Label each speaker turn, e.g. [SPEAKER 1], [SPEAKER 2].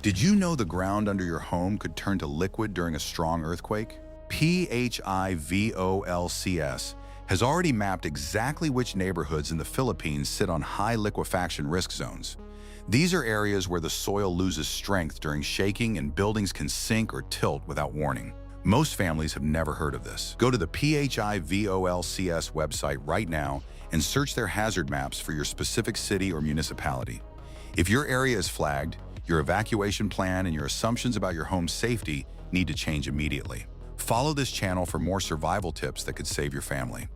[SPEAKER 1] Did you know the ground under your home could turn to liquid during a strong earthquake? PHIVOLCS has already mapped exactly which neighborhoods in the Philippines sit on high liquefaction risk zones. These are areas where the soil loses strength during shaking and buildings can sink or tilt without warning. Most families have never heard of this. Go to the PHIVOLCS website right now and search their hazard maps for your specific city or municipality. If your area is flagged, your evacuation plan and your assumptions about your home's safety need to change immediately. Follow this channel for more survival tips that could save your family.